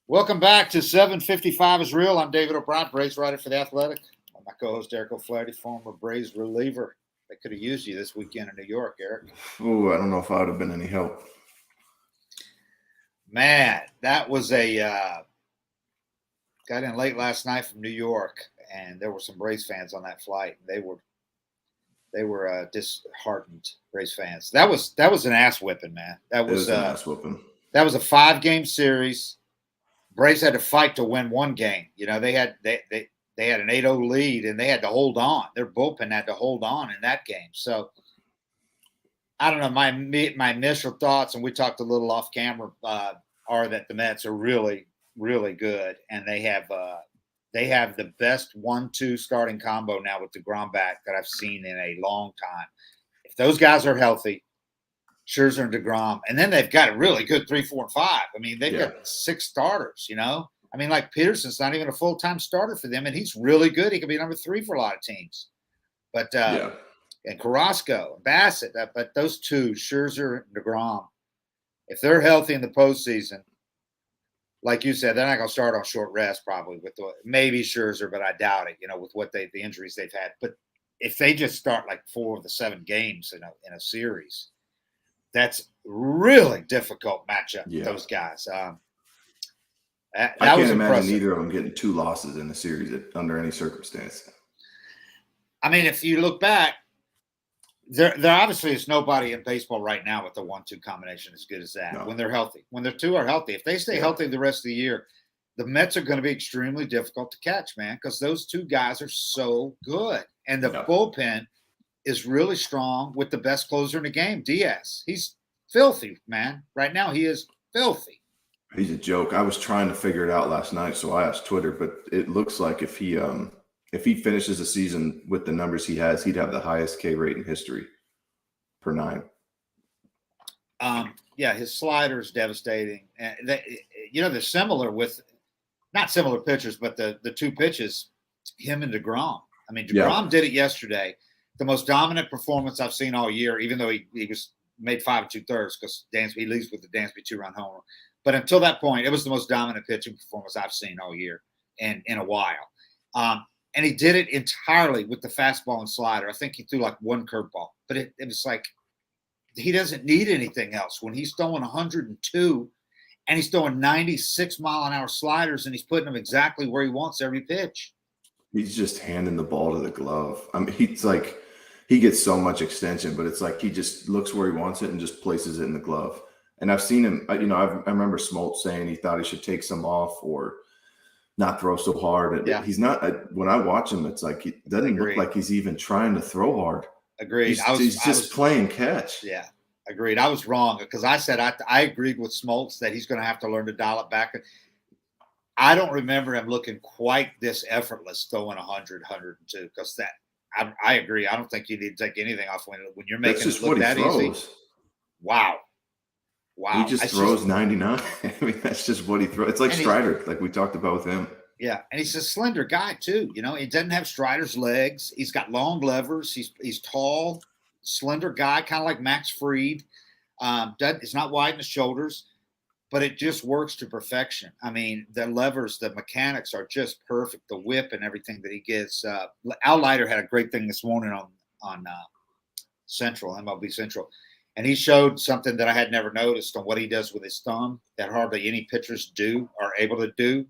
Welcome back to 755 is Real. I'm David O'Brien, Braves writer for The Athletic. My co-host, Eric O'Flaherty, former Braves reliever. They could have used you this weekend in New York, Eric. Oh, I don't know if I would have been any help. Man, that was got in late last night from New York, and there were some Braves fans on that flight. They were disheartened, Braves fans. That was an ass whipping, man. That was an ass whipping. That was a 5-game series. Braves had to fight to win one game. You know, they had an 8-0 lead, and they had to hold on. Their bullpen had to hold on in that game. So I don't know. My initial thoughts, and we talked a little off camera, are that the Mets are really, really good, and they have the best 1-2 starting combo now with DeGrom back that I've seen in a long time. If those guys are healthy, Scherzer and DeGrom, and then they've got a really good 3, 4, and 5. I mean, they've got 6 starters. You know, I mean, like Peterson's not even a full-time starter for them, and he's really good. He could be number 3 for a lot of teams. But and Carrasco, Bassett, but those two, Scherzer and DeGrom, if they're healthy in the postseason, like you said, they're not going to start on short rest probably with maybe Scherzer, but I doubt it. You know, with what the injuries they've had. But if they just start like 4 of the 7 games in a series, that's really difficult matchup with those guys. I can't imagine either of them getting 2 losses in the series under any circumstance. I mean, if you look back, there obviously is nobody in baseball right now with the 1-2 combination as good as that. No. When they're healthy, when their 2 are healthy, if they stay healthy the rest of the year, the Mets are going to be extremely difficult to catch, man, because those 2 guys are so good, and the bullpen is really strong with the best closer in the game, Diaz. He's filthy, man. Right now, he is filthy. He's a joke. I was trying to figure it out last night, so I asked Twitter, but it looks like if he finishes the season with the numbers he has, he'd have the highest K rate in history per 9. Yeah, his slider is devastating. And they're similar with not similar pitchers, but the 2 pitches, him and DeGrom. I mean, DeGrom did it yesterday. The most dominant performance I've seen all year, even though he was made 5 2/3 because he leads with the Dansby 2-run homer. But until that point, it was the most dominant pitching performance I've seen all year and in a while. And he did it entirely with the fastball and slider. I think he threw like 1 curveball, but it was like he doesn't need anything else. When he's throwing 102 and he's throwing 96-mile-an-hour sliders and he's putting them exactly where he wants every pitch. He's just handing the ball to the glove. I mean, he's like he gets so much extension, but it's like he just looks where he wants it and just places it in the glove. And I've seen him, I remember Smoltz saying he thought he should take some off or not throw so hard. He's not. When I watch him, it's like he doesn't look like he's even trying to throw hard. Agreed. He's just playing catch. Yeah, agreed. I was wrong because I said I agreed with Smoltz that he's going to have to learn to dial it back. I don't remember him looking quite this effortless throwing 100, 102 because that. I agree. I don't think you need to take anything off when you're making it look that easy. Wow. He just throws 99. I mean, that's just what he throws. It's like Strider, like we talked about with him. Yeah, and he's a slender guy too. You know, he doesn't have Strider's legs. He's got long levers. He's tall, slender guy, kind of like Max Fried. It's not wide in the shoulders, but it just works to perfection. I mean, the levers, the mechanics are just perfect. The whip and everything that he gets. Al Leiter had a great thing this morning on Central, MLB Central. And he showed something that I had never noticed on what he does with his thumb that hardly any pitchers are able to do.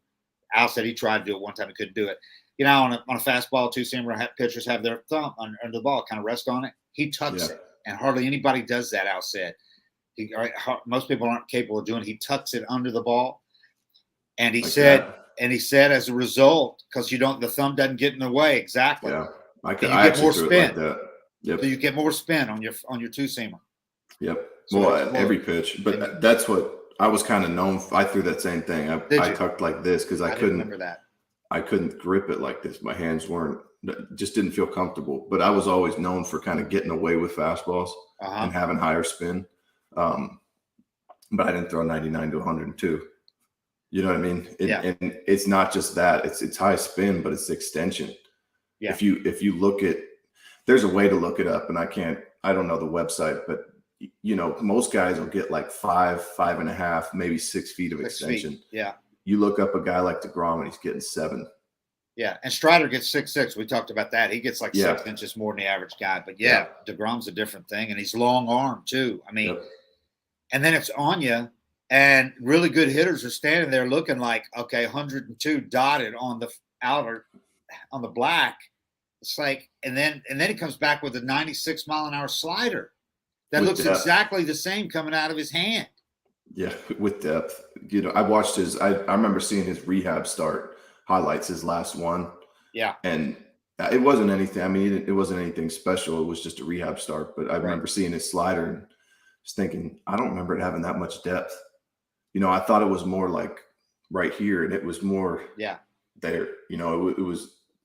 Al said he tried to do it one time. He couldn't do it. You know, on a fastball, 2-seamer, pitchers have their thumb under the ball, kind of rest on it. He tucks it, and hardly anybody does that, Al said. Most people aren't capable of doing it. He tucks it under the ball. And he said as a result, because the thumb doesn't get in the way. Exactly. Yeah. I get more spin. Like that. Yep. So you get more spin on your 2-seamer. Yep. So every pitch, but that's what I was kind of known for. I threw that same thing. I tucked like this because I couldn't remember that. I couldn't grip it like this. My hands just didn't feel comfortable, but I was always known for kind of getting away with fastballs and having higher spin. But I didn't throw 99 to 102. You know what I mean? And it's not just that. It's high spin, but it's extension. Yeah. If you look at, there's a way to look it up, and I don't know the website, but most guys will get like 5.5, maybe 6 feet of extension. Yeah. you look up a guy like DeGrom and he's getting 7. Yeah, and Strider gets 6'6". We talked about that. He gets like 6 inches more than the average guy. But DeGrom's a different thing, and he's long armed too. I mean, and then it's on you, and really good hitters are standing there looking like, okay, 102 dotted on the outer on the black. It's like, and then he comes back with a 96-mile-an-hour slider that looks exactly the same coming out of his hand. Yeah, with depth. I watched I remember seeing his rehab start highlights, his last one. Yeah. And it wasn't anything. I mean, it wasn't anything special. It was just a rehab start. But I remember seeing his slider and just thinking, I don't remember it having that much depth. I thought it was more like right here, and it was more there.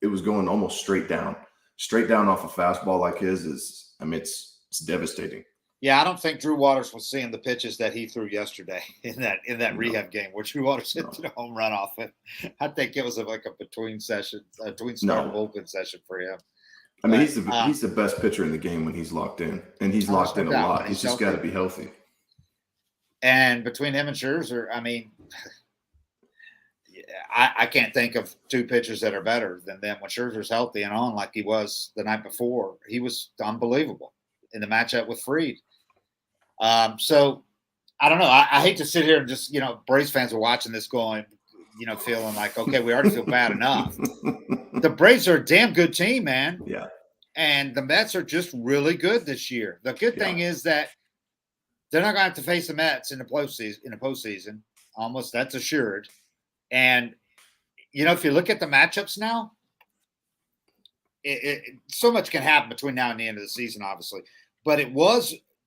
It was going almost straight down off a fastball like his is. I mean, it's devastating. Yeah, I don't think Drew Waters was seeing the pitches that he threw yesterday in that rehab game where Drew Waters hit the home run off it. I think it was like a between start bullpen session for him. I mean, he's the best pitcher in the game when he's locked in, and he's locked in a lot. He's just got to be healthy. And between him and Scherzer, I mean, I can't think of two pitchers that are better than them. When Scherzer's healthy and on like he was the night before, he was unbelievable in the matchup with Fried. So I don't know. I hate to sit here and just, Braves fans are watching this going, feeling like, okay, we already feel bad enough. The Braves are a damn good team, man. Yeah. And the Mets are just really good this year. The good thing is that they're not going to have to face the Mets in the postseason. Almost, that's assured. And, if you look at the matchups now, so much can happen between now and the end of the season, obviously. But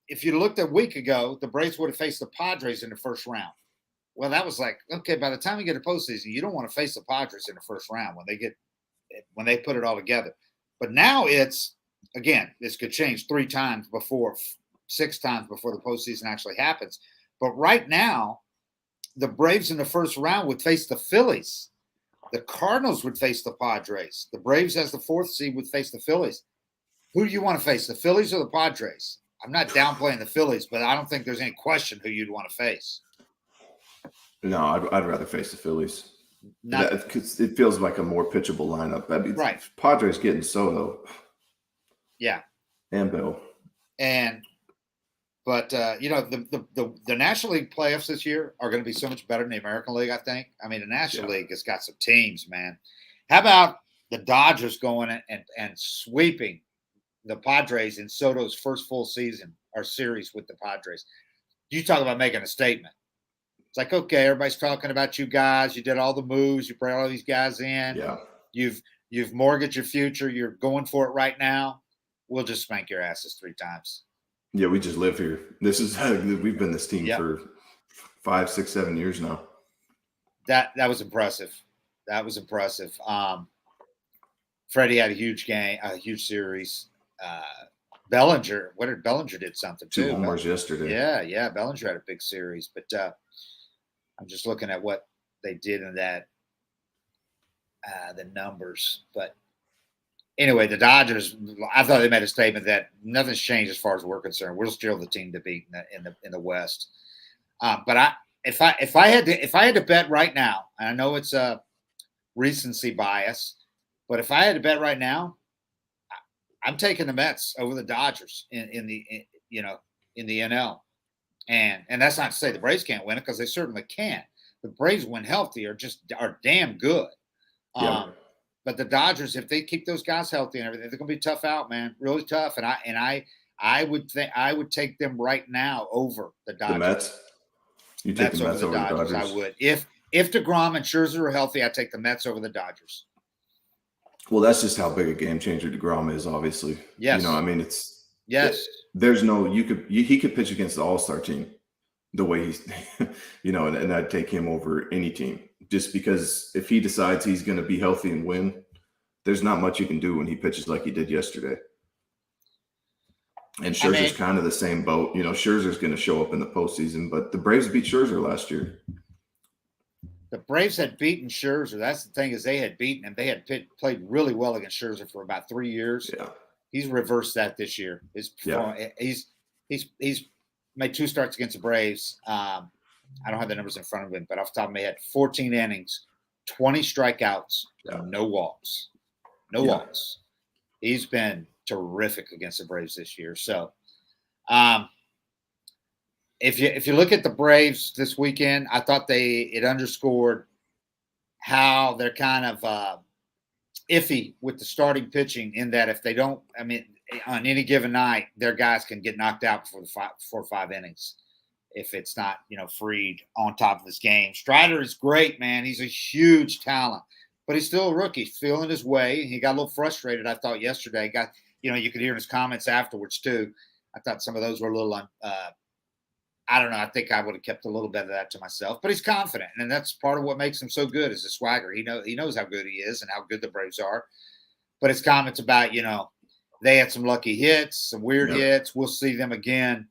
if you looked a week ago, the Braves would have faced the Padres in the first round. Well, that was like, okay, by the time you get to postseason, you don't want to face the Padres in the first round when they put it all together. But now this could change 6 times before the postseason actually happens. But right now, the Braves in the first round would face the Phillies. The Cardinals would face the Padres. The Braves, as the 4th seed, would face the Phillies. Who do you want to face, the Phillies or the Padres? I'm not downplaying the Phillies, but I don't think there's any question who you'd want to face. No, I'd rather face the Phillies. Because it feels like a more pitchable lineup. I mean, right. Padres getting Soto. Yeah. And Bill. But the National League playoffs this year are going to be so much better than the American League, I think. I mean, the National League has got some teams, man. How about the Dodgers going and sweeping the Padres in Soto's first full season or series with the Padres? You talk about making a statement. It's like, okay, everybody's talking about you guys. You did all the moves. You brought all these guys in. Yeah. You've mortgaged your future. You're going for it right now. We'll just spank your asses 3 times. Yeah, we just live here. We've been this team for 5, 6, 7 years now. That was impressive. Freddie had a huge game, a huge series. Bellinger did something too. 2 homers yesterday. Yeah. Bellinger had a big series, but I'm just looking at what they did in that, the numbers. But anyway, the Dodgers, I thought they made a statement that nothing's changed as far as we're concerned. We're still the team to beat in the West. But if I had to bet right now, and I know it's a recency bias, but if I had to bet right now, I'm taking the Mets over the Dodgers in the NL. And that's not to say the Braves can't win it, because they certainly can. The Braves, when healthy, are damn good. But the Dodgers, if they keep those guys healthy and everything, they're going to be tough out, man. Really tough. And I would take them right now over the Dodgers. The Mets? You take the Mets over the Dodgers? I would. If DeGrom and Scherzer are healthy, I'd take the Mets over the Dodgers. Well, that's just how big a game changer DeGrom is, obviously. Yes. I mean, there's no, he could pitch against the All-Star team the way he's, and I'd take him over any team, just because if he decides he's going to be healthy and win, there's not much you can do when he pitches like he did yesterday. And Scherzer's kind of the same boat. Scherzer's going to show up in the postseason, but the Braves beat Scherzer last year. The Braves had beaten Scherzer. That's the thing, is they had beaten him. They had played really well against Scherzer for about 3 years. Yeah. He's reversed that this year. He's made 2 starts against the Braves. I don't have the numbers in front of him, but off the top of my head, 14 innings, 20 strikeouts, no walks. No walks. He's been terrific against the Braves this year. So if you look at the Braves this weekend, I thought it underscored how they're kind of iffy with the starting pitching, in that if they don't, I mean, on any given night, their guys can get knocked out before the 4 or 5 innings if it's not, freed on top of this game. Strider is great, man. He's a huge talent, but he's still a rookie, feeling his way. He got a little frustrated, I thought, yesterday. You could hear in his comments afterwards too. I thought some of those were a little I don't know. I think I would have kept a little bit of that to myself, but he's confident, and that's part of what makes him so good, is the swagger. He knows how good he is and how good the Braves are. But his comments about, they had some lucky hits, some weird hits. We'll see them again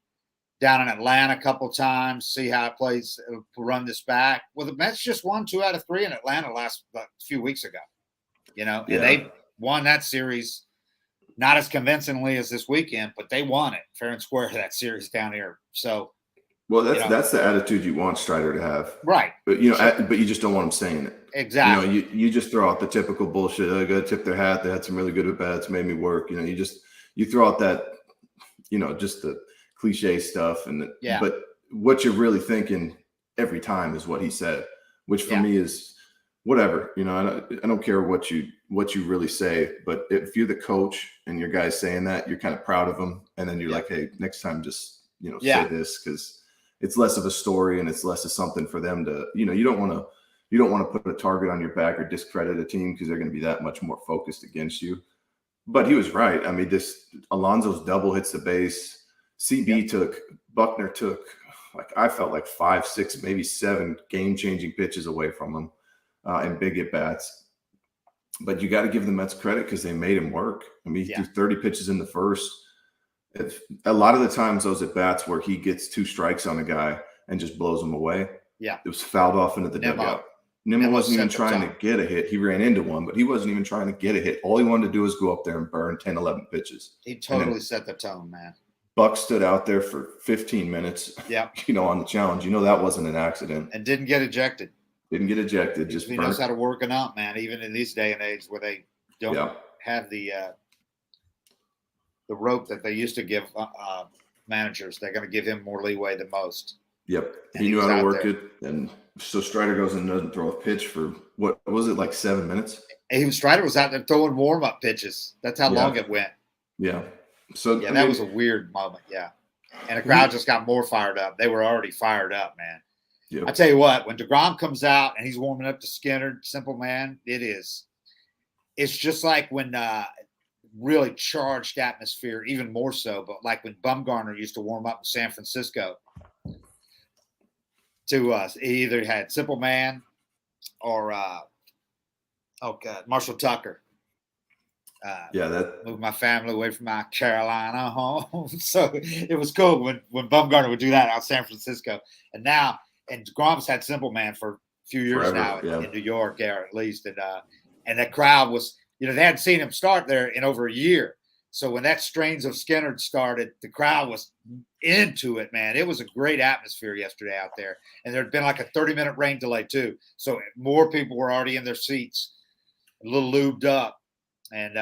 down in Atlanta a couple times, see how it plays, run this back. Well, the Mets just won 2 out of 3 in Atlanta last few weeks ago, and they won that series not as convincingly as this weekend, but they won it fair and square, that series down here. So. Well, that's the attitude you want Strider to have, right? But but you just don't want him saying it. Exactly. You just throw out the typical bullshit. I got to tip their hat. They had some really good at bats, made me work. You throw out that, just the cliche stuff, but what you're really thinking every time is what he said, which for me is whatever. I don't care what you really say, but if you're the coach and your guy's saying that, you're kind of proud of him, and then you're like, hey, next time just say this, because it's less of a story and it's less of something for them to, you don't want to put a target on your back or discredit a team, because they're going to be that much more focused against you. But he was right. I mean, Alonso's double hits the base. Buckner took, I felt like 5, 6, maybe 7 game-changing pitches away from him and big at-bats. But you got to give the Mets credit, because they made him work. I mean, he threw 30 pitches in the first. A lot of the times those at bats where he gets 2 strikes on a guy and just blows him away. Yeah. It was fouled off into the dugout. Nimmo wasn't even trying to get a hit. He ran into one, but he wasn't even trying to get a hit. All he wanted to do was go up there and burn 10, 11 pitches. He totally set the tone, man. Buck stood out there for 15 minutes, on the challenge. That wasn't an accident. And didn't get ejected. He knows how to work it out, man, even in this day and age where they don't have the rope that they used to give managers. They're going to give him more leeway than most. Yep. He knew how to work it. And so Strider goes and doesn't throw a pitch for, what was it, like 7 minutes? Strider was out there throwing warm-up pitches. That's how long it went. Yeah. So that was a weird moment. Yeah. And the crowd just got more fired up. They were already fired up, man. Yep. I tell you what, when DeGrom comes out and he's warming up to Skinner, simple man, it's just like when really charged atmosphere, even more so, but like when Bumgarner used to warm up in San Francisco to us, he either had Simple Man or Marshall Tucker. That moved my family away from my Carolina home. So it was cool when Bumgarner would do that out San Francisco. And DeGrom's had Simple Man for a few years now in New York, at least. And that crowd was, they hadn't seen him start there in over a year. So when that Strains of Skinner started, the crowd was into it, man. It was a great atmosphere yesterday out there. And there had been like a 30-minute rain delay too. So more people were already in their seats, a little lubed up. And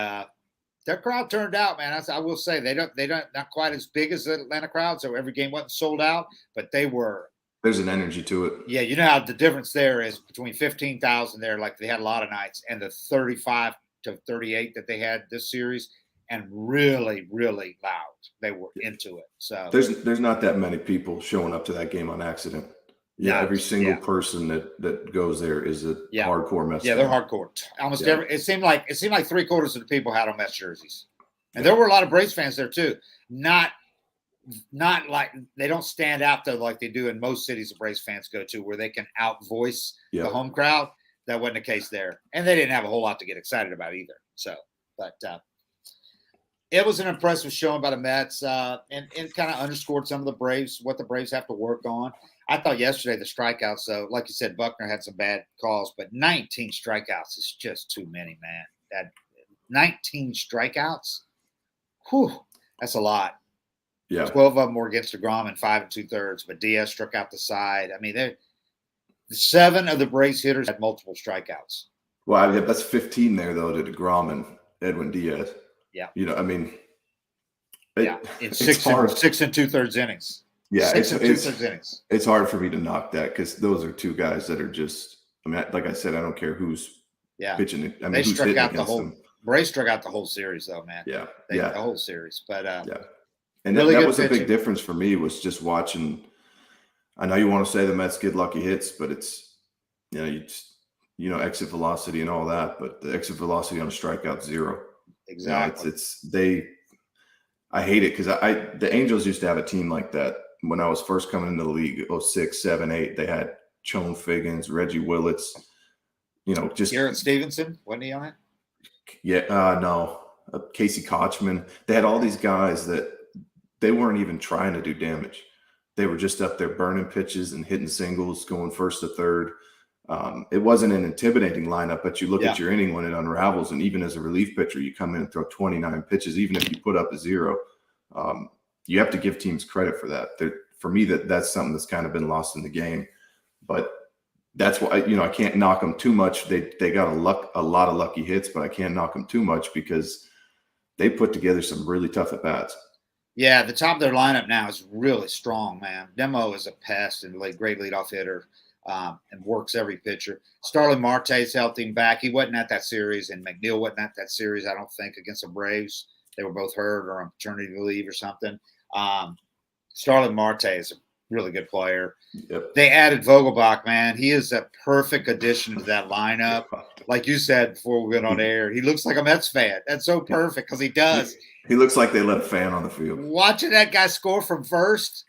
their crowd turned out, man. I will say they don't not quite as big as the Atlanta crowd. So every game wasn't sold out, but they were. There's an energy to it. Yeah, you know how the difference there is between 15,000 there, like they had a lot of nights, and the 35 to 38 that they had this series, and really, really loud. They were into it. So there's not that many people showing up to that game on accident. Yeah, every single person that goes there is a hardcore Mets. Yeah, they're hardcore. Almost every. It seemed like 3/4 of the people had on Mets jerseys, and there were a lot of Braves fans there too. Not like they don't stand out though like they do in most cities the Braves fans go to, where they can outvoice the home crowd. That wasn't the case there, and they didn't have a whole lot to get excited about either. So, but it was an impressive showing by the Mets, and kind of underscored some of the Braves, what the Braves have to work on. I thought yesterday the strikeouts, though, like you said, Buckner had some bad calls, but 19 strikeouts is just too many, man. That 19 strikeouts, whew, that's a lot. Yeah. 12 of them were against DeGrom in 5 2/3, but Diaz struck out the side. I mean, 7 of the Braves hitters had multiple strikeouts. Well, that's 15 there, though, to DeGrom and Edwin Diaz. Yeah. I mean, in 6 2/3 innings. Yeah, 6 2/3 innings. It's hard for me to knock that because those are two guys that are just. I mean, like I said, I don't care who's pitching. I mean, who's hitting against them. Braves struck out the whole series, though, man. Yeah, the whole series. But and really that was a big difference for me was just watching. I know you want to say the Mets get lucky hits, but it's exit velocity and all that, but the exit velocity on a strikeout 0. Exactly. I hate it because the Angels used to have a team like that when I was first coming into the league. 06, 7, 8. They had Chone Figgins, Reggie Willits. Just Garrett Stevenson, wasn't he on it? Yeah, no. Casey Kochman. They had all these guys that they weren't even trying to do damage. They were just up there burning pitches and hitting singles, going first to third. It wasn't an intimidating lineup, but you look at your inning when it unravels, and even as a relief pitcher, you come in and throw 29 pitches, even if you put up a 0. You have to give teams credit for that. For me, that's something that's kind of been lost in the game. But that's why I can't knock them too much. They got a lot of lucky hits, but I can't knock them too much because they put together some really tough at bats. Yeah, the top of their lineup now is really strong, man. Demo is a pest and great leadoff hitter. And works every pitcher. Starling Marte's helped him back. He wasn't at that series, and McNeil wasn't at that series, I don't think, against the Braves. They were both hurt or on paternity leave or something. Starling Marte is a really good player. Yep. They added Vogelbach, man. He is a perfect addition to that lineup. Like you said before we went on air, he looks like a Mets fan. That's so perfect because he does. He looks like they let a fan on the field. Watching that guy score from first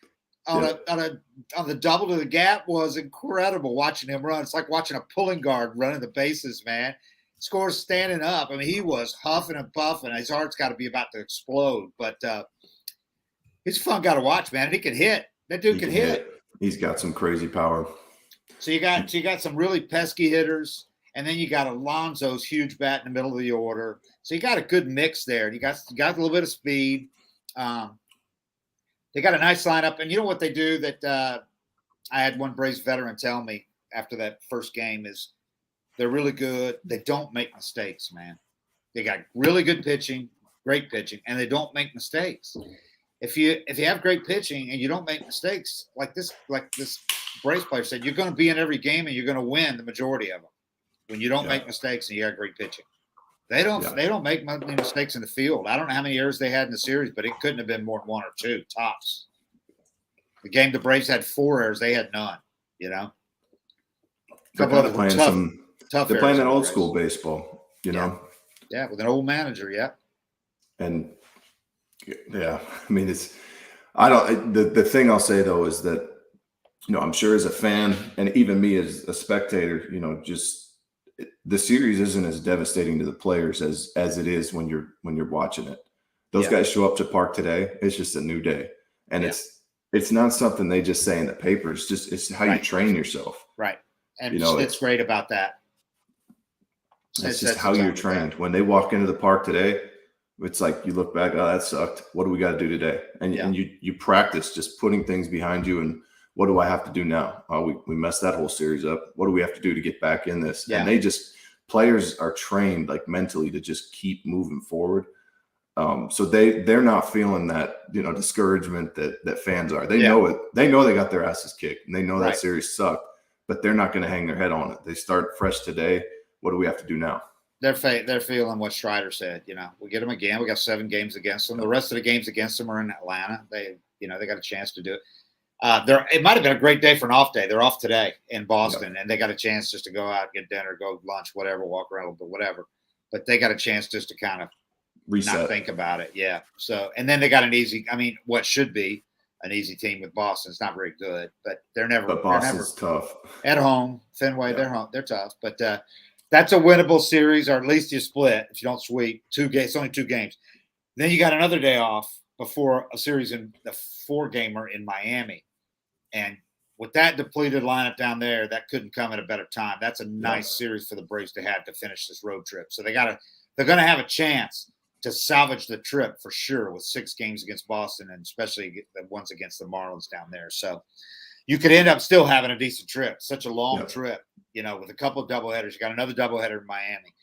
on the double to the gap was incredible. Watching him run, it's like watching a pulling guard running the bases, man. Scores standing up. I mean, he was huffing and puffing. His heart's got to be about to explode, but he's a fun guy to watch, man. And he can hit. That dude can hit. He's got some crazy power. So you got some really pesky hitters, and then you got Alonso's huge bat in the middle of the order. So you got a good mix there. You got a little bit of speed. They got a nice lineup, and you know what they do that I had one Braves veteran tell me after that first game is they're really good. They don't make mistakes, man. They got really good pitching, great pitching, and they don't make mistakes. If you have great pitching and you don't make mistakes, like this Braves player said, you're going to be in every game and you're going to win the majority of them. When you don't make mistakes and you got great pitching. They don't make many mistakes in the field. I don't know how many errors they had in the series, but it couldn't have been more than 1 or 2 tops. The game the Braves had 4 errors, they had none. They're playing that old school baseball. know. Yeah, with an old manager. Yeah. And I mean the thing I'll say though is that I'm sure as a fan and even me as a spectator, just. The series isn't as devastating to the players as it is when you're watching it. Those guys show up to Park today. It's just a new day, and it's not something they just say in the paper. It's how you train yourself, right? And it's great about that. It's just how you're trained. When they walk into the park today, it's like you look back. Oh, that sucked. What do we got to do today? And you practice just putting things behind you and. What do I have to do now? We messed that whole series up. What do we have to do to get back in this? Yeah. And players are trained like mentally to just keep moving forward. So they're not feeling that, discouragement that fans are. They know it. They know they got their asses kicked and they know that series sucked, but they're not going to hang their head on it. They start fresh today. What do we have to do now? They're feeling what Strider said. We get them again. We got 7 games against them. The rest of the games against them are in Atlanta. They got a chance to do it. It might have been a great day for an off day. They're off today in Boston, and they got a chance just to go out, get dinner, go lunch, whatever, walk around a little bit, whatever. But they got a chance just to kind of reset, not think about it. Yeah. So, and then they got what should be an easy team with Boston. It's not very good, but they're never. But Boston's tough at home. Fenway, they're home. They're tough, but that's a winnable series, or at least you split if you don't sweep 2 games. It's only 2 games. Then you got another day off before a series in the 4-gamer in Miami. And with that depleted lineup down there, that couldn't come at a better time. That's a nice series for the Braves to have to finish this road trip. So they're going to have a chance to salvage the trip for sure with 6 games against Boston and especially the ones against the Marlins down there. So you could end up still having a decent trip. Such a long trip, with a couple of doubleheaders. You got another doubleheader in Miami.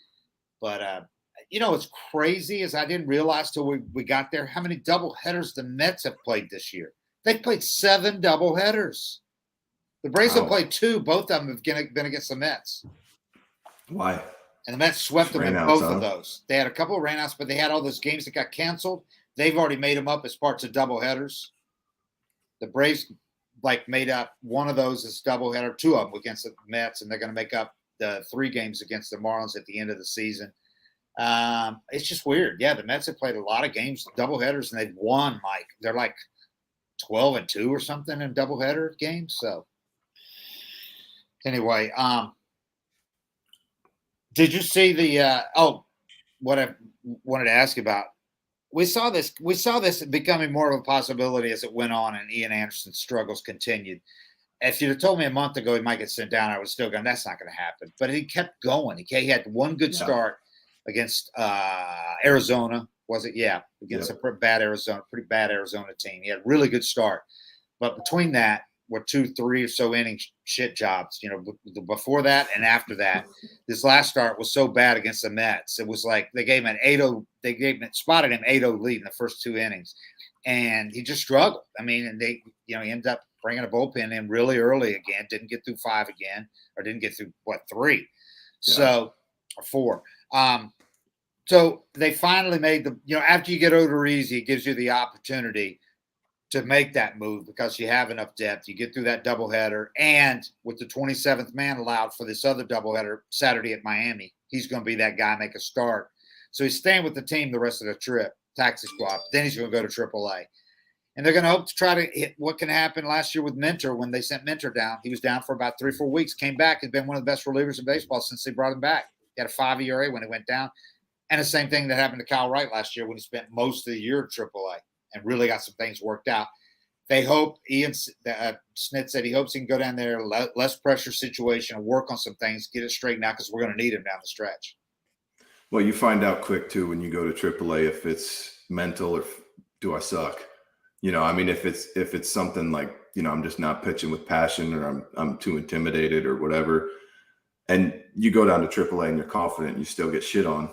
But, what's crazy is I didn't realize till we got there how many doubleheaders the Mets have played this year. They've played 7 doubleheaders. The Braves have played 2. Both of them have been against the Mets. Why? And the Mets swept them in both of those. They had a couple of rainouts, but they had all those games that got canceled. They've already made them up as parts of doubleheaders. The Braves made up one of those as doubleheader, 2 of them against the Mets, and they're going to make up the 3 games against the Marlins at the end of the season. It's just weird. Yeah, the Mets have played a lot of games, doubleheaders, and they've won they're 12-2 or something in doubleheader games. So anyway, did you see the what I wanted to ask you about? We saw this becoming more of a possibility as it went on and Ian Anderson's struggles continued. If you'd have told me a month ago he might get sent down, I was still going, that's not going to happen. But he kept going. He had one good start against Arizona, was it? Yeah, against a pretty bad Arizona team. He had a really good start. But between that were 2-3 or so inning shit jobs, before that and after that. This last start was so bad against the Mets. It was like they gave him spotted him 8-0 lead in the first 2 innings. And he just struggled. I mean, and they, he ended up bringing a bullpen in really early again, didn't get through 5 again, or didn't get through 3. Yeah. So, or 4. So they finally made after you get Odorizzi, it gives you the opportunity to make that move because you have enough depth. You get through that doubleheader, and with the 27th man allowed for this other doubleheader Saturday at Miami, he's going to be that guy, make a start. So he's staying with the team the rest of the trip, taxi squad. Then he's going to go to AAA. And they're going to hope to try to hit what can happen last year with Minter when they sent Minter down. He was down for about 3 or 4 weeks, came back, has been one of the best relievers in baseball since they brought him back. He had a 5 ERA when he went down. And the same thing that happened to Kyle Wright last year when he spent most of the year at AAA and really got some things worked out. They hope, Ian Snit said he hopes he can go down there, less pressure situation, and work on some things, get it straightened out because we're going to need him down the stretch. Well, you find out quick, too, when you go to AAA if it's mental or do I suck? If it's something like, I'm just not pitching with passion or I'm too intimidated or whatever, and you go down to AAA and you're confident and you still get shit on,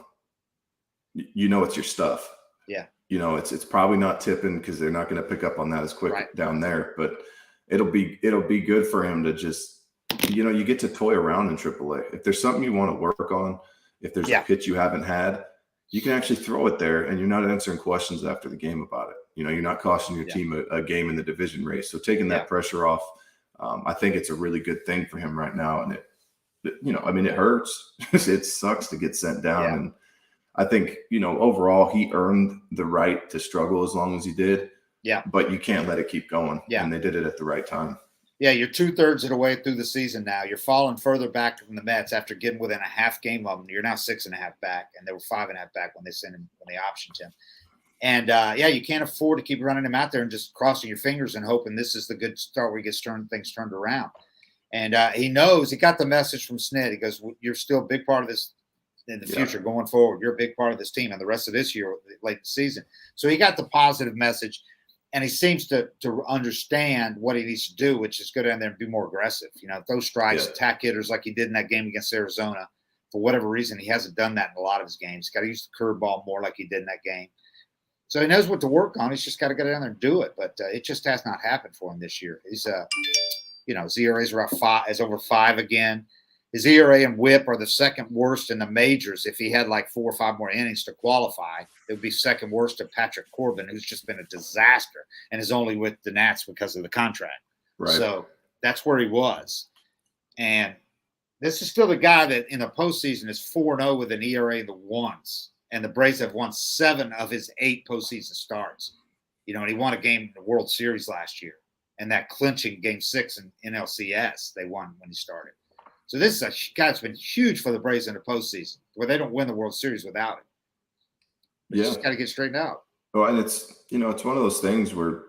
it's your stuff. Yeah. It's probably not tipping because they're not going to pick up on that as quick down there, but it'll be good for him to just, you get to toy around in AAA. If there's something you want to work on, if there's a pitch you haven't had, you can actually throw it there and you're not answering questions after the game about it. You're not costing your team a game in the division race. So taking that pressure off, I think it's a really good thing for him right now. And it hurts. It sucks to get sent down. Yeah. And I think, overall he earned the right to struggle as long as he did. Yeah. But you can't let it keep going. Yeah. And they did it at the right time. Yeah, you're 2/3 of the way through the season now. You're falling further back from the Mets after getting within a half game of them. You're now 6.5 back, and they were 5.5 back when they optioned him. And you can't afford to keep running him out there and just crossing your fingers and hoping this is the good start where he gets things turned around. And he knows, he got the message from Snit. He goes, "You're still a big part of this in the future going forward. You're a big part of this team and the rest of this year, late season." So he got the positive message. And he seems to understand what he needs to do, which is go down there and be more aggressive. Throw strikes, attack hitters like he did in that game against Arizona. For whatever reason, he hasn't done that in a lot of his games. He's got to use the curveball more like he did in that game. So he knows what to work on. He's just got to get down there and do it. But it just has not happened for him this year. He's, his ERA is around 5, is over 5 again. His ERA and WHIP are the second worst in the majors. If he had 4 or 5 more innings to qualify, it would be second worst to Patrick Corbin, who's just been a disaster and is only with the Nats because of the contract. Right. So that's where he was. And this is still the guy that in the postseason is 4-0 with an ERA in the ones. And the Braves have won 7 of his 8 postseason starts. And he won a game in the World Series last year. And that clinching Game 6 in NLCS, they won when he started. So this is a guy that's been huge for the Braves in the postseason, where they don't win the World Series without it. You just got to get straightened out. Well, and it's one of those things where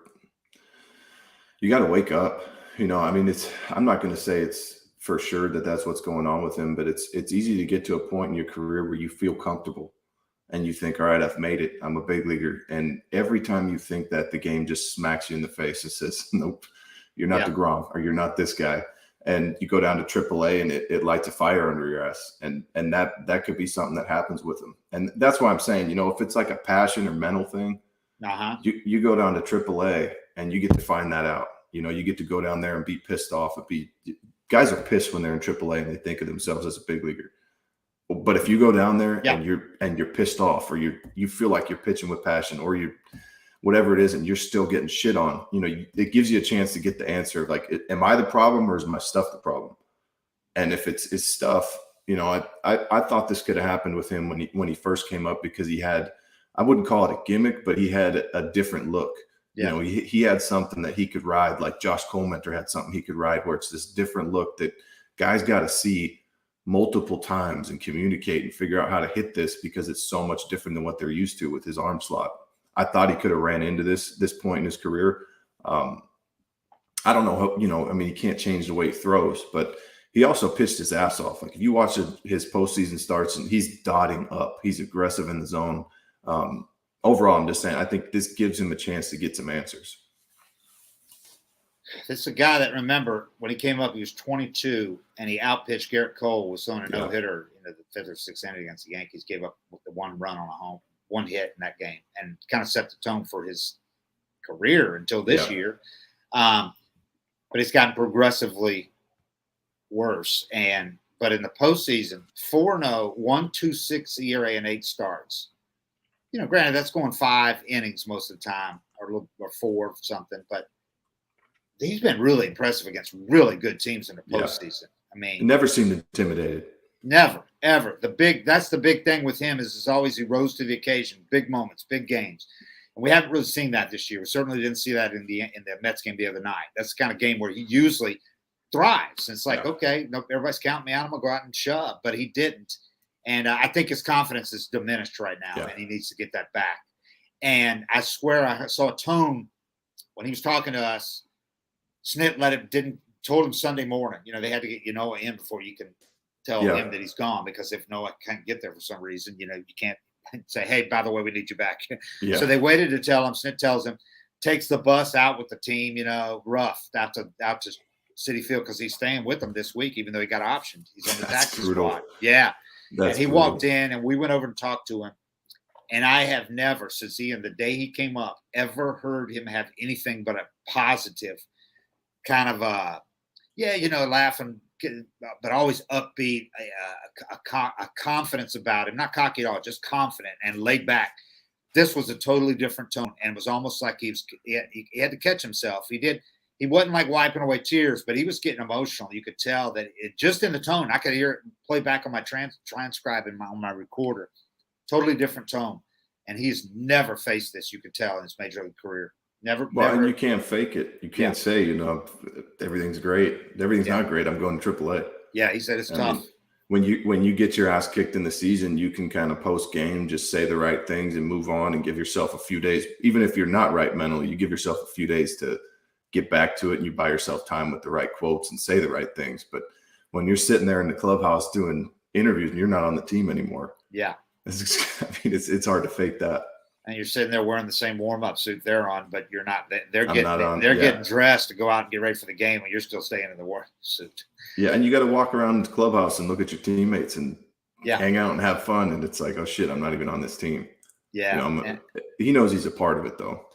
you got to wake up. I'm not going to say it's for sure that that's what's going on with him, but it's easy to get to a point in your career where you feel comfortable and you think, all right, I've made it. I'm a big leaguer. And every time you think that, the game just smacks you in the face and says, nope, you're not DeGrom, or you're not this guy. And you go down to AAA and it lights a fire under your ass. And that could be something that happens with him. And that's why I'm saying, if it's like a passion or mental thing, you go down to AAA and you get to find that out. You get to go down there and be pissed off. Guys are pissed when they're in AAA and they think of themselves as a big leaguer. But if you go down there and you're pissed off, or you feel like you're pitching with passion, or you whatever it is, and you're still getting shit on, it gives you a chance to get the answer of like, am I the problem, or is my stuff the problem? And if it's stuff, I thought this could have happened with him when he first came up, because he had, I wouldn't call it a gimmick, but he had a different look. Yeah. He had something that he could ride, like Josh Colementor had something he could ride, where it's this different look that guys got to see multiple times and communicate and figure out how to hit this, because it's so much different than what they're used to with his arm slot. I thought he could have ran into this point in his career. I don't know how, he can't change the way he throws, but he also pitched his ass off. Like, if you watch his postseason starts, and he's dotting up, he's aggressive in the zone. Overall, I'm just saying, I think this gives him a chance to get some answers. This is a guy that, remember, when he came up, he was 22, and he outpitched Garrett Cole, was throwing a no-hitter in the 5th or 6th inning against the Yankees, gave up the one run on one hit in that game, and kind of set the tone for his career until this year. But it's gotten progressively worse. But in the postseason, 4-0, 1.26 ERA and 8 starts. Granted, that's going 5 innings most of the time, or 4 or something, but he's been really impressive against really good teams in the postseason. He never seemed intimidated. Never, ever. That's the big thing with him is always he rose to the occasion. Big moments, big games. And we haven't really seen that this year. We certainly didn't see that in the Mets game the other night. That's the kind of game where he usually thrives. And it's like, okay, no, everybody's counting me out. I'm going to go out and shove. But he didn't. And I think his confidence is diminished right now, and he needs to get that back. And I swear I saw a tone when he was talking to us. Snit told him Sunday morning, they had to get Noah in before you can tell him that he's gone, because if Noah can't get there for some reason, you can't say, hey, by the way, we need you back. So they waited to tell him. Snit tells him, takes the bus out with the team, rough out to Citi Field, because he's staying with them this week, even though he got optioned. He's on the taxi squad. Yeah. And he walked in, and we went over and talked to him. And I have never, since the day he came up, ever heard him have anything but a positive kind of laughing, but always upbeat, a confidence about him, not cocky at all, just confident and laid back. This was a totally different tone, and it was almost like he had to catch himself. He wasn't like wiping away tears, but he was getting emotional. You could tell that just in the tone. I could hear it play back on my transcribe on my recorder. Totally different tone. And he's never faced this, you could tell, in his major league career. Never. And you can't fake it. You can't say, everything's great. Everything's not great. I'm going to AAA. Yeah, he said it's tough. When you get your ass kicked in the season, you can kind of post game, just say the right things and move on, and give yourself a few days. Even if you're not right mentally, you give yourself a few days to get back to it, and you buy yourself time with the right quotes and say the right things. But when you're sitting there in the clubhouse doing interviews and you're not on the team anymore, it's hard to fake that. And you're sitting there wearing the same warm-up suit they're on, but you're not. They're getting dressed to go out and get ready for the game, and you're still staying in the warm suit. Yeah, and you got to walk around the clubhouse and look at your teammates and hang out and have fun. And it's like, oh shit, I'm not even on this team. Yeah, he knows he's a part of it though.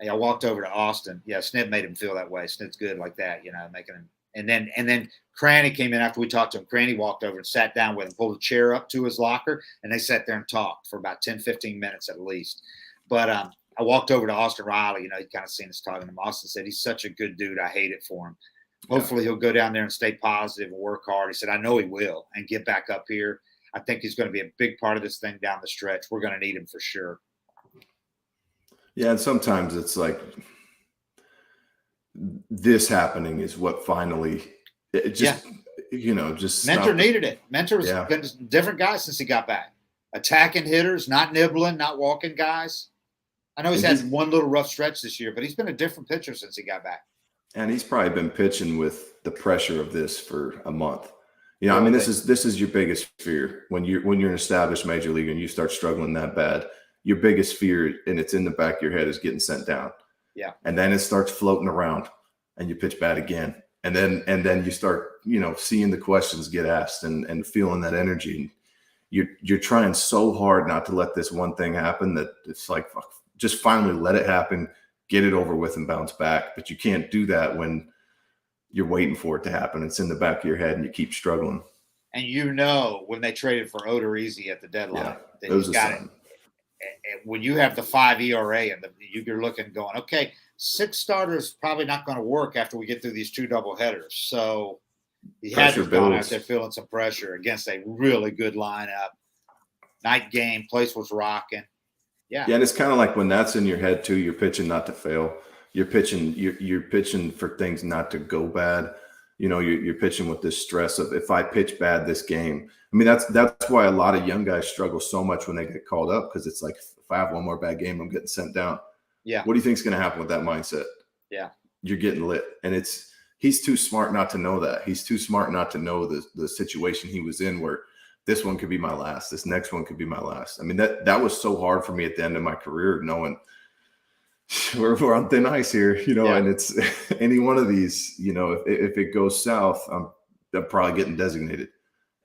I walked over to Austin. Yeah, Snit made him feel that way. Snit's good like that, making him. And then Cranny came in after we talked to him. Cranny walked over and sat down with him, pulled a chair up to his locker, and they sat there and talked for about 10, 15 minutes at least. But I walked over to Austin Riley. He kind of seen us talking to him. Austin said, he's such a good dude. I hate it for him. Hopefully he'll go down there and stay positive and work hard. He said, I know he will, and get back up here. I think he's going to be a big part of this thing down the stretch. We're going to need him for sure. Yeah, and sometimes it's like this happening is what finally just Mentor needed it. Mentor was been a different guy since he got back. Attacking hitters, not nibbling, not walking guys. I know he's had one little rough stretch this year, but he's been a different pitcher since he got back. And he's probably been pitching with the pressure of this for a month. You know, I mean, this is your biggest fear when you're an established major leaguer and you start struggling that bad. Your biggest fear, and it's in the back of your head, is getting sent down. Yeah. And then it starts floating around, and you pitch bad again, and then you start, you know, seeing the questions get asked and feeling that energy. You're trying so hard not to let this one thing happen that it's like, just finally let it happen, get it over with, and bounce back. But you can't do that when you're waiting for it to happen. It's in the back of your head and you keep struggling. And you know, when they traded for Odorizzi at the deadline, that he's got it. When you have the 5 ERA and you're looking going, okay, 6 starters probably not going to work after we get through these 2 double headers. So he had to have gone out there feeling some pressure against a really good lineup. Night game, place was rocking. Yeah. Yeah, and it's kind of like when that's in your head too, you're pitching not to fail. You're pitching for things not to go bad. You know, you're pitching with this stress of, if I pitch bad this game. I mean, that's why a lot of young guys struggle so much when they get called up, because it's like, if I have one more bad game, I'm getting sent down. Yeah. What do you think is going to happen with that mindset? Yeah. You're getting lit. And he's too smart not to know that. He's too smart not to know the situation he was in, where this one could be my last. This next one could be my last. I mean, that was so hard for me at the end of my career, knowing we're on thin ice here, you know, and it's any one of these, you know, if it goes south, I'm probably getting designated.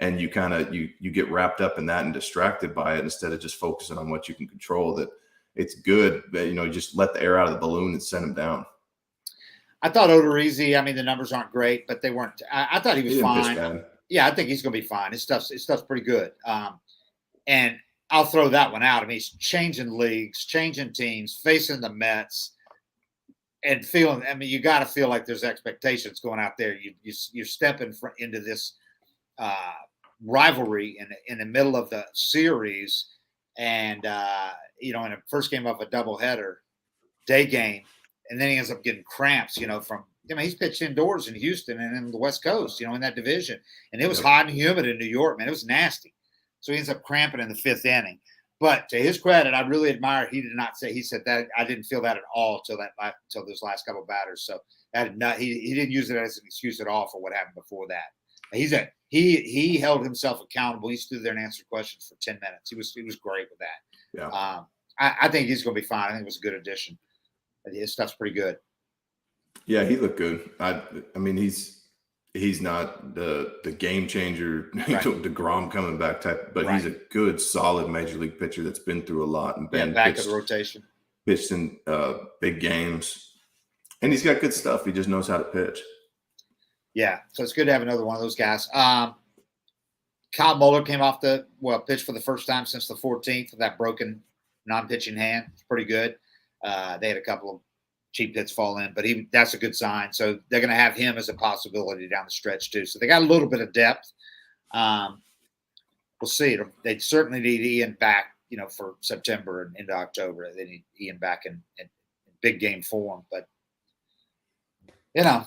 And you kind of, you get wrapped up in that and distracted by it, instead of just focusing on what you can control. That it's good, but, you know, just let the air out of the balloon and send him down. I thought Odorizzi, I mean, the numbers aren't great, but they weren't. I thought he was fine. Yeah, I think he's going to be fine. His stuff's pretty good. And I'll throw that one out. I mean, he's changing leagues, changing teams, facing the Mets, and feeling. I mean, you got to feel like there's expectations going out there. You're stepping into this rivalry in the middle of the series, and you know, in the first game of a doubleheader, day game, and then he ends up getting cramps. You know, from, I mean, he's pitched indoors in Houston and in the West Coast, you know, in that division, and it was hot and humid in New York, man. It was nasty. So he ends up cramping in the 5th inning. But to his credit, I really admire, he did not say, he said that I didn't feel that at all till those last couple of batters. So he didn't use it as an excuse at all for what happened before that. He held himself accountable. He stood there and answered questions for 10 minutes. He was great with that. Yeah. I think he's going to be fine. I think it was a good addition. His stuff's pretty good. Yeah, he looked good. I mean, he's not the game changer, right. DeGrom coming back type, but he's a good, solid major league pitcher that's been through a lot and been back to the rotation, pitched in big games, and he's got good stuff. He just knows how to pitch. Yeah, so it's good to have another one of those guys. Kyle Muller came off pitched for the first time since the 14th with that broken non-pitching hand. It's pretty good. They had a couple of cheap hits fall in, but that's a good sign. So they're going to have him as a possibility down the stretch too. So they got a little bit of depth. We'll see. They certainly need Ian back, you know, for September and into October. They need Ian back in big game form. But, you know,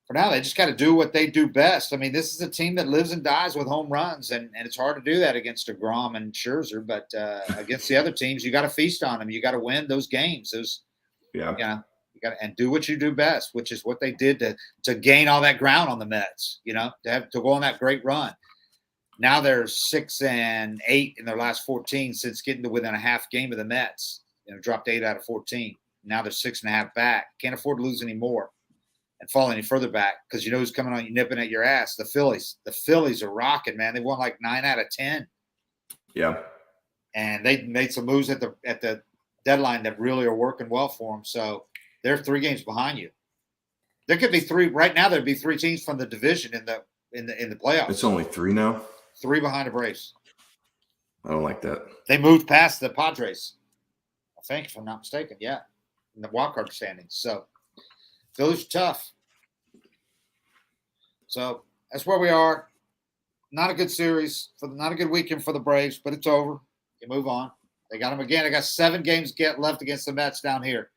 for now, they just got to do what they do best. I mean, this is a team that lives and dies with home runs, and it's hard to do that against DeGrom and Scherzer. But against the other teams, you got to feast on them. You got to win those games. You know, you got to do what you do best, which is what they did to gain all that ground on the Mets. You know, to go on that great run. Now they're 6-8 in their last 14 since getting to within a half game of the Mets. You know, dropped 8 out of 14. Now they're 6.5 back. Can't afford to lose any more and fall any further back, because you know who's coming on you, nipping at your ass. The Phillies. The Phillies are rocking, man. They won like 9 out of 10. Yeah, and they made some moves at the deadline that really are working well for them. So they're 3 games behind you. There could be 3 right now. There'd be 3 teams from the division in the playoffs. It's only 3 now. 3 behind the Braves. I don't like that. They moved past the Padres, I think, if I'm not mistaken. Yeah, in the wild card standings. So those are tough. So that's where we are. Not a good series, not a good weekend for the Braves, but it's over. You move on. They got them again. They got 7 games left against the Mets down here.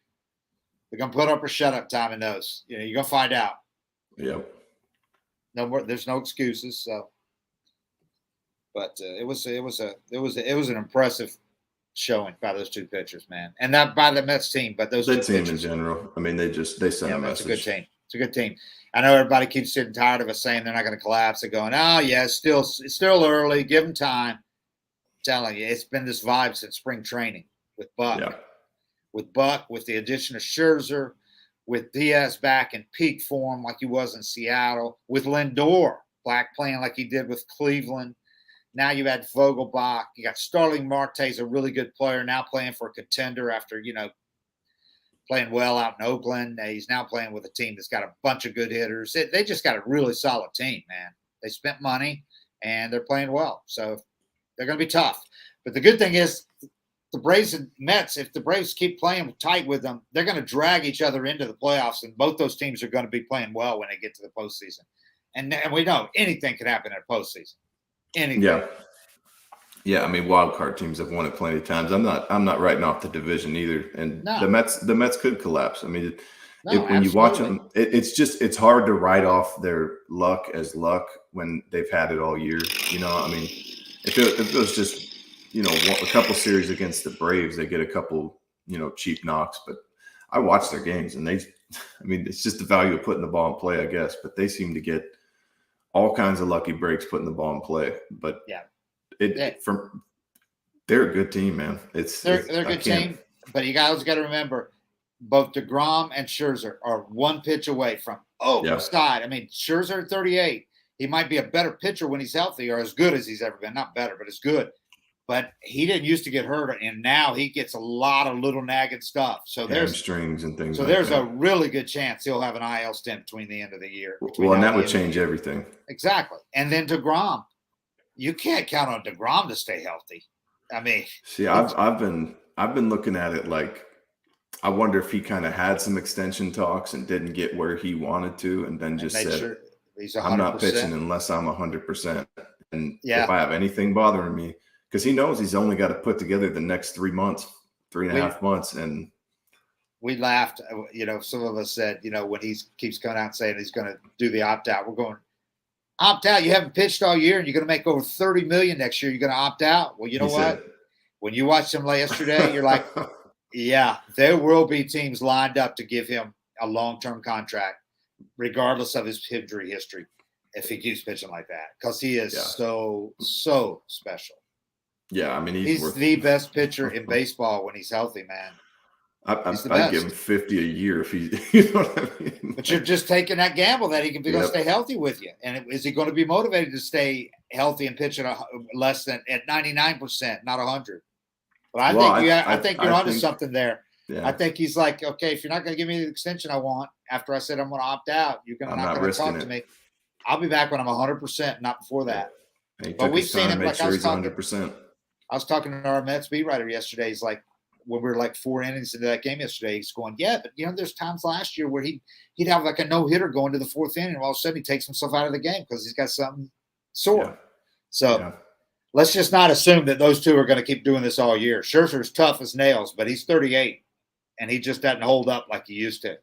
They're gonna put up or shut up time in those. You know, you're gonna find out. Yep. No more. There's no excuses. So, but it was an impressive showing by those 2 pitchers, man, and not by the Mets team, but those 2 team pitchers. in general. I mean, they sent a message. It's a good team. It's a good team. I know everybody keeps getting tired of us saying they're not going to collapse. They're going, oh, yeah, it's still early. Give them time. I'm telling you, it's been this vibe since spring training with Buck. Yeah. With Buck, with the addition of Scherzer, with Diaz back in peak form like he was in Seattle, with Lindor back playing like he did with Cleveland. Now you had Vogelbach. You got Starling Marte's a really good player, now playing for a contender after, playing well out in Oakland. He's now playing with a team that's got a bunch of good hitters. They just got a really solid team, man. They spent money, and they're playing well. So they're going to be tough. But the good thing is the Braves and Mets, if the Braves keep playing tight with them, they're going to drag each other into the playoffs, and both those teams are going to be playing well when they get to the postseason. And we know anything can happen in a postseason. Anything. Yeah. Yeah, I mean, wild card teams have won it plenty of times. I'm not writing off the division either, and the Mets could collapse. I mean, when you watch them, it's hard to write off their luck as luck when they've had it all year. I mean, if it was just a couple series against the Braves, they get a couple cheap knocks. But I watch their games, and it's just the value of putting the ball in play, I guess. But they seem to get all kinds of lucky breaks putting the ball in play. But they're a good team, man. They're a good team, but you guys got to remember, both DeGrom and Scherzer are one pitch away from side. I mean, Scherzer at 38, he might be a better pitcher when he's healthy, or as good as he's ever been. Not better, but as good. But he didn't used to get hurt, and now he gets a lot of little nagging stuff. So there's strings and things. So there's a really good chance he'll have an IL stint between the end of the year. Well, and that would change everything. Exactly. And then DeGrom, you can't count on DeGrom to stay healthy. I mean, see, I've been looking at it like, I wonder if he kind of had some extension talks and didn't get where he wanted to, and then just said, sure he's 100%. I'm not pitching unless I'm 100%. And if I have anything bothering me, because he knows he's only got to put together the next 3 months, 3.5 months. And we laughed, some of us said, when he keeps coming out saying he's going to do the opt-out, we're going, opt out? You haven't pitched all year and you're going to make over $30 million next year. You're going to opt out? Well, you know what? When you watched him yesterday, you're like, yeah, there will be teams lined up to give him a long-term contract, regardless of his injury history, if he keeps pitching like that, because he is so special. Yeah, I mean, he's the best pitcher in baseball when he's healthy, man. I'd give him 50 a year if he, you know what I mean? But you're just taking that gamble that he can be going to stay healthy with you. And is he going to be motivated to stay healthy and pitch at less than at 99%, not 100? But I think you're onto something there. Yeah. I think he's like, okay, if you're not going to give me the extension I want after I said I'm going to opt out, you're not going to talk to me. I'll be back when I'm 100%, not before that. But we've seen him like I was talking. 100%. I was talking to our Mets beat writer yesterday. He's like, when we were like 4 innings into that game yesterday, he's going, but there's times last year where he'd have like a no-hitter going to the 4th inning, and all of a sudden he takes himself out of the game because he's got something sore. Yeah. So let's just not assume that those two are going to keep doing this all year. Scherzer's tough as nails, but he's 38, and he just doesn't hold up like he used to.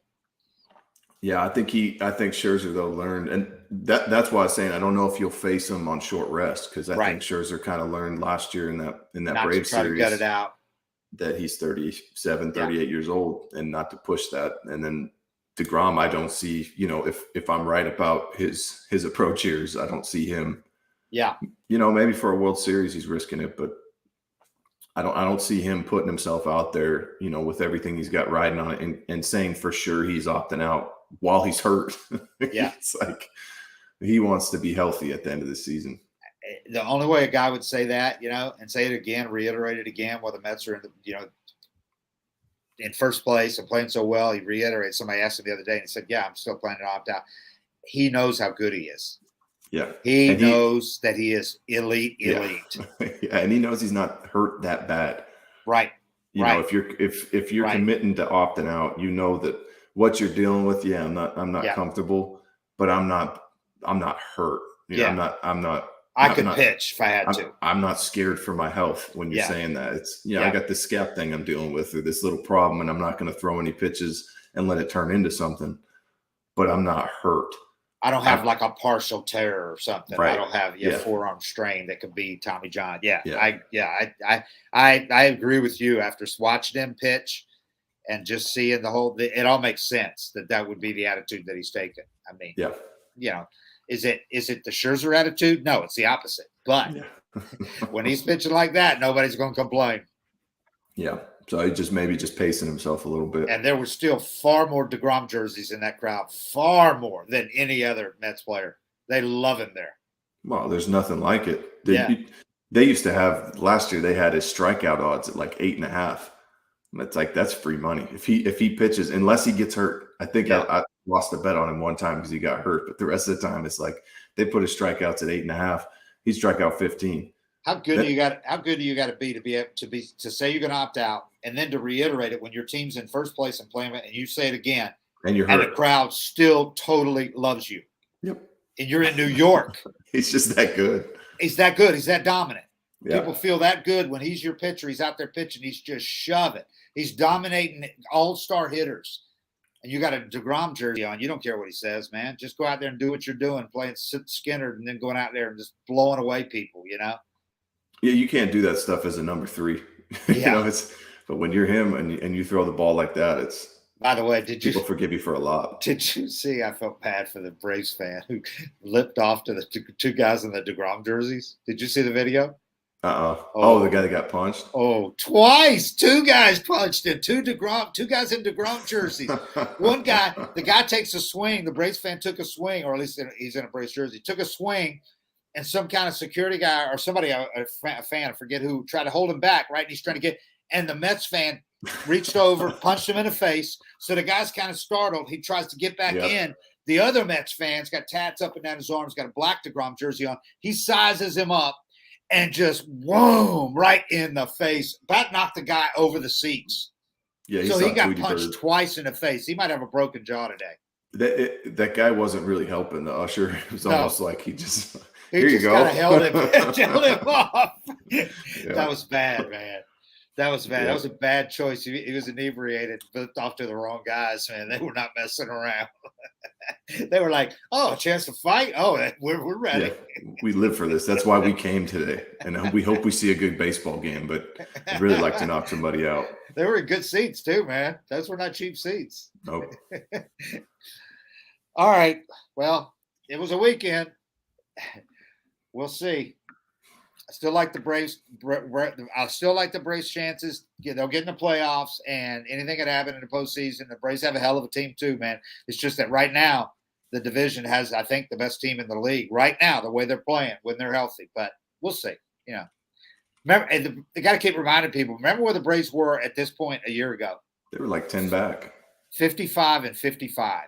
Yeah, I think Scherzer though learned, and that's why I was saying I don't know if you'll face him on short rest, because I think Scherzer kind of learned last year in that Braves series to gut it out, that he's 37, 38 years old, and not to push that. And then DeGrom, I don't see, if I'm right about his approach here, I don't see him. Yeah, maybe for a World Series he's risking it, but I don't see him putting himself out there, with everything he's got riding on it, and saying for sure he's opting out while he's hurt. Yeah. It's like he wants to be healthy at the end of the season. The only way a guy would say that, and say it again, reiterate it again, while the Mets are in first place and playing so well, he reiterated. Somebody asked him the other day and he said, yeah, I'm still planning to opt out. He knows how good he is. Yeah. He knows that he is elite. Yeah, and he knows he's not hurt that bad. Right. If you're committing to opting out, that what you're dealing with, I'm not comfortable, but I'm not hurt. I could pitch if I had to. I'm not scared for my health when you're saying that. It's I got this scap thing I'm dealing with, or this little problem, and I'm not going to throw any pitches and let it turn into something, but I'm not hurt. I don't have like a partial tear or something. Right. I don't have forearm strain that could be Tommy John. I agree with you. After watching him pitch, and just seeing it all makes sense that would be the attitude that he's taken. I mean, is it the Scherzer attitude? No, it's the opposite. But when he's pitching like that, nobody's going to complain. Yeah. So he maybe pacing himself a little bit. And there were still far more DeGrom jerseys in that crowd, far more than any other Mets player. They love him there. Well, there's nothing like it. They used to have last year. They had his strikeout odds at like 8.5. That's free money if he pitches, unless he gets hurt. I think I lost a bet on him one time because he got hurt, but the rest of the time it's like they put his strikeouts at 8.5. He struck out 15. How good do you got to be to say you're going to opt out, and then to reiterate it when your team's in first place and playing it, and you say it again, and you're hurt. And the crowd still totally loves you. Yep. And you're in New York. He's just that good. He's that good. He's that dominant. Yeah. People feel that good when he's your pitcher. He's out there pitching. He's just shoving. He's dominating all-star hitters. And you got a DeGrom jersey on. You don't care what he says, man. Just go out there and do what you're doing, playing Skinner, and then going out there and just blowing away people, Yeah, you can't do that stuff as a number 3. But when you're him and you throw the ball like that, By the way, people forgive you for a lot. Did you see? I felt bad for the Braves fan who lipped off to the two guys in the DeGrom jerseys. Did you see the video? Oh, the guy that got punched. Oh, twice. 2 guys punched him. 2 guys in DeGrom jerseys. One guy, the guy takes a swing. The Braves fan took a swing, or at least he's in a Braves jersey. Took a swing, and some kind of security guy or somebody, a fan, I forget who, tried to hold him back. Right, and he's trying to and the Mets fan reached over, punched him in the face. So the guy's kind of startled. He tries to get back in. The other Mets fan's got tats up and down his arms, got a black DeGrom jersey on. He sizes him up and just whoom, right in the face. About knocked the guy over the seats. Yeah, so he got punched twice in the face. He might have a broken jaw today. That guy wasn't really helping the usher. It was almost like he just here you go. Held him off. Yeah. That was bad, man. That was bad. Yeah. That was a bad choice. He was inebriated, flipped off to the wrong guys, man. They were not messing around. They were like, "Oh, a chance to fight? Oh, we're ready." Yeah, we live for this. That's why we came today, and we hope we see a good baseball game. But I'd really like to knock somebody out. They were in good seats too, man. Those were not cheap seats. Nope. All right. Well, it was a weekend. We'll see. I still like the Braves. I still like the Braves' chances. They'll get in the playoffs, and anything can happen in the postseason. The Braves have a hell of a team too, man. It's just that right now the division has, I think, the best team in the league right now. The way they're playing when they're healthy, but we'll see. Remember, and they got to keep reminding people. Remember where the Braves were at this point a year ago? They were like 10 back, 55 and 55.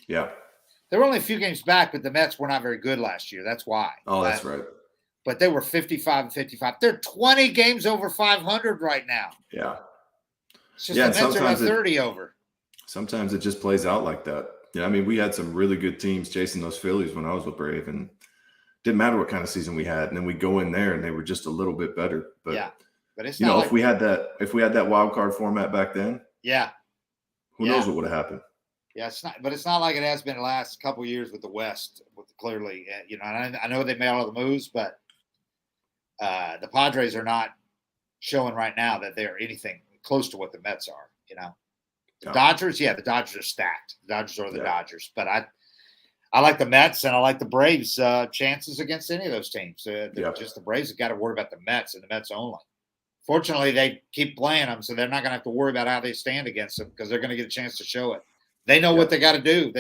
Yeah, they were only a few games back, but the Mets were not very good last year. That's why. Oh, that's right. But they were 55 and 55. They're 20 games over 500 right now. Yeah. It's just the Mets are about 30 over. Sometimes it just plays out like that. I mean, we had some really good teams chasing those Phillies when I was with Brave, and didn't matter what kind of season we had. And then we go in there and they were just a little bit better. But but it's not if we had that wild card format back then, who knows what would have happened? Yeah, but it's not like it has been the last couple of years with the West. Clearly, I know they made all the moves, but the Padres are not showing right now that they're anything close to what the Mets are. The Dodgers, the Dodgers are stacked. The Dodgers are the Dodgers, but I like the Mets and I like the Braves' chances against any of those teams. Just the Braves have got to worry about the Mets and the Mets only. Fortunately, they keep playing them, so they're not going to have to worry about how they stand against them because they're going to get a chance to show it. They know what they got to do.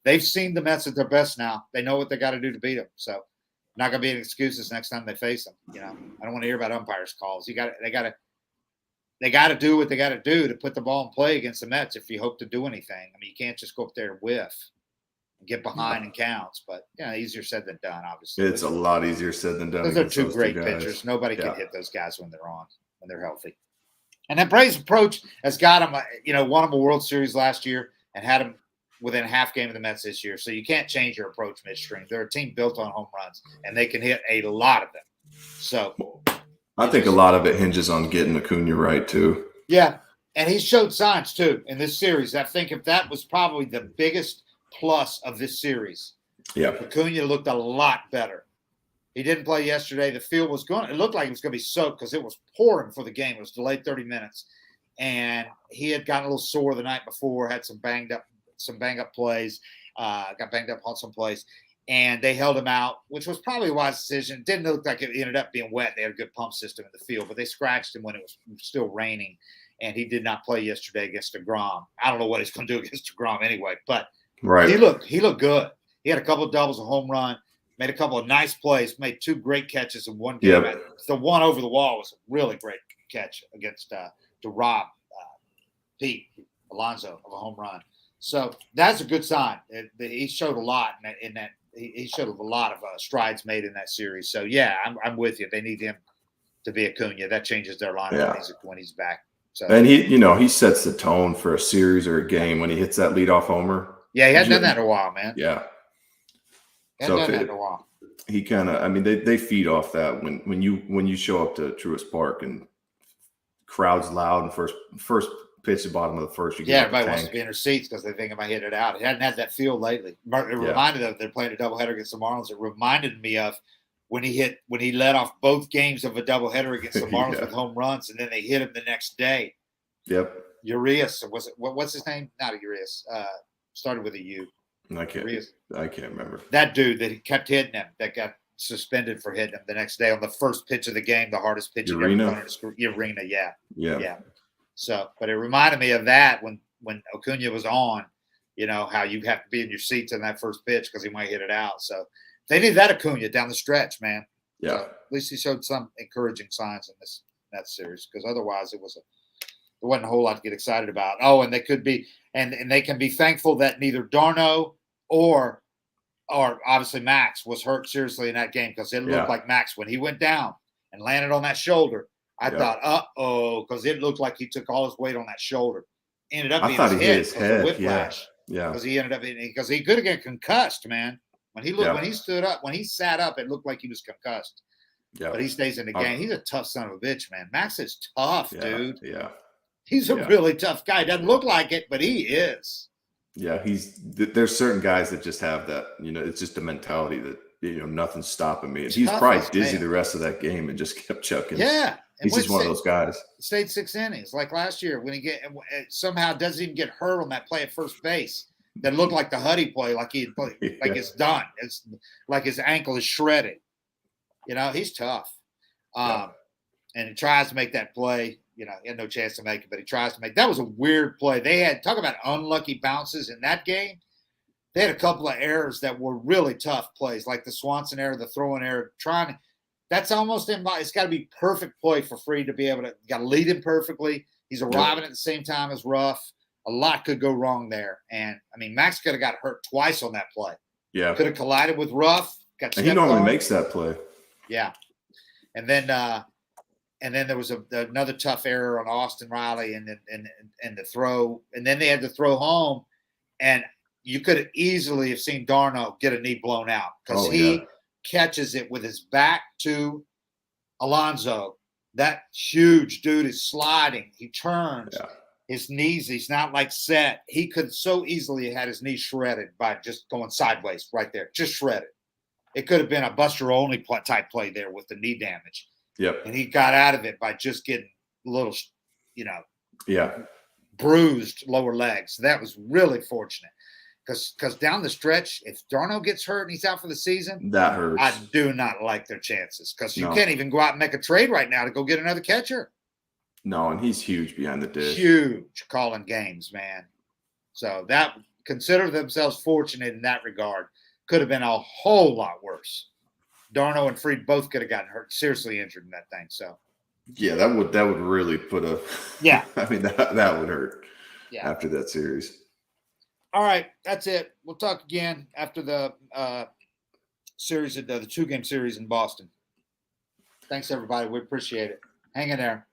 They've seen the Mets at their best now. They know what they got to do to beat them. So not going to be any excuses next time they face them. I don't want to hear about umpires' calls. They got to do what they got to do to put the ball in play against the Mets if you hope to do anything. I mean, you can't just go up there and whiff and get behind and counts. But easier said than done. Obviously, it's a lot easier said than done. Those are two great pitchers. Nobody can hit those guys when they're healthy. And that Braves approach has got them. Won them a World Series last year and had them within a half game of the Mets this year. So you can't change your approach midstream. They're a team built on home runs, and they can hit a lot of them. So I think a lot of it hinges on getting Acuna right too. Yeah, and he showed signs too in this series. I think if that was probably the biggest plus of this series. Yeah, Acuna looked a lot better. He didn't play yesterday. The field was going. It looked like it was going to be soaked because it was pouring for the game. It was delayed 30 minutes. and he had gotten a little sore the night before, had some banged up plays, got banged up on some plays, and they held him out, which was probably a wise decision. It didn't look like it ended up being wet. They had a good pump system in the field, but they scratched him when it was still raining, and he did not play yesterday against DeGrom. I don't know what he's going to do against DeGrom anyway, but he looked good. He had a couple of doubles, a home run, made a couple of nice plays, made 2 great catches in one game. Yep. The one over the wall was a really great catch against to rob Pete Alonso of a home run. So that's a good sign. He showed a lot in that. He showed a lot of strides made in that series. So yeah, I'm with you. They need him to be Acuna. That changes their lineup when he's back. So, and he sets the tone for a series or a game when he hits that leadoff homer. Yeah, he hadn't done that in a while, man. Yeah. So done that in a while. He kind of, I mean, they feed off that when you show up to Truist Park and crowd's loud and first pitch, the bottom of the first. Everybody wants to be in their seats because they think it might hit it out. It hadn't had that feel lately. It reminded of they're playing a doubleheader against the Marlins. It reminded me of when he led off both games of a doubleheader against the Marlins with home runs, and then they hit him the next day. Yep. Urias, was it? What's his name? Not Urias. Started with a U. I can't remember. That dude that he kept hitting him, that got suspended for hitting him the next day on the first pitch of the game, the hardest pitch Urena, yeah. So, but it reminded me of that when Acuna was on, how you have to be in your seats in that first pitch because he might hit it out. So they need that Acuna down the stretch, man. Yeah. So at least he showed some encouraging signs in that series, because otherwise there wasn't a whole lot to get excited about. Oh, and they could be, and they can be thankful that neither Darno or obviously Max was hurt seriously in that game, because it looked like Max, when he went down and landed on that shoulder, I thought, because it looked like he took all his weight on that shoulder. Ended up being his head, whiplash. Yeah. Because he ended up because he could have got concussed, man. When he stood up, when he sat up, it looked like he was concussed. Yeah. But he stays in the game. He's a tough son of a bitch, man. Max is tough, dude. Yeah. He's a really tough guy. Doesn't look like it, but he is. Yeah, there's certain guys that just have that, it's just a mentality that, nothing's stopping me. And he's probably dizzy the rest of that game and just kept chucking. Yeah. He's just one of those guys. Stayed 6 innings, like last year when he somehow doesn't even get hurt on that play at first base. That looked like the Huddy play, like it's done. It's like his ankle is shredded. He's tough. And he tries to make that play. He had no chance to make it, but he tries to make. That was a weird play. They had, talk about unlucky bounces in that game. They had a couple of errors that were really tough plays, like the Swanson error, the throwing error. That's almost it's got to be perfect play for Fried to be able to. Got to lead him perfectly. He's arriving at the same time as Ruff. A lot could go wrong there, and I mean Max could have got hurt twice on that play. Yeah, could have collided with Ruff. And he normally makes that play. Yeah, and then there was another tough error on Austin Riley and the throw, and then they had to throw home, and you could have easily have seen Darno get a knee blown out because he catches it with his back to Alonso. That huge dude is sliding. He turns. Yeah. His knees, he's not like set. He could so easily have had his knees shredded by just going sideways right there, just shredded. It could have been a Buster Olney type play there with the knee damage. Yep. And he got out of it by just getting a little, bruised lower legs. So that was really fortunate. Because down the stretch, if Darno gets hurt and he's out for the season, that hurts. I do not like their chances, because you can't even go out and make a trade right now to go get another catcher. No, and he's huge behind the dish. Huge calling games, man. So that consider themselves fortunate in that regard. Could have been a whole lot worse. Darno and Fried both could have gotten hurt, seriously injured in that thing. So yeah, that would really put a I mean that would hurt after that series. All right, that's it. We'll talk again after the series, the 2-game series in Boston. Thanks everybody. We appreciate it. Hang in there.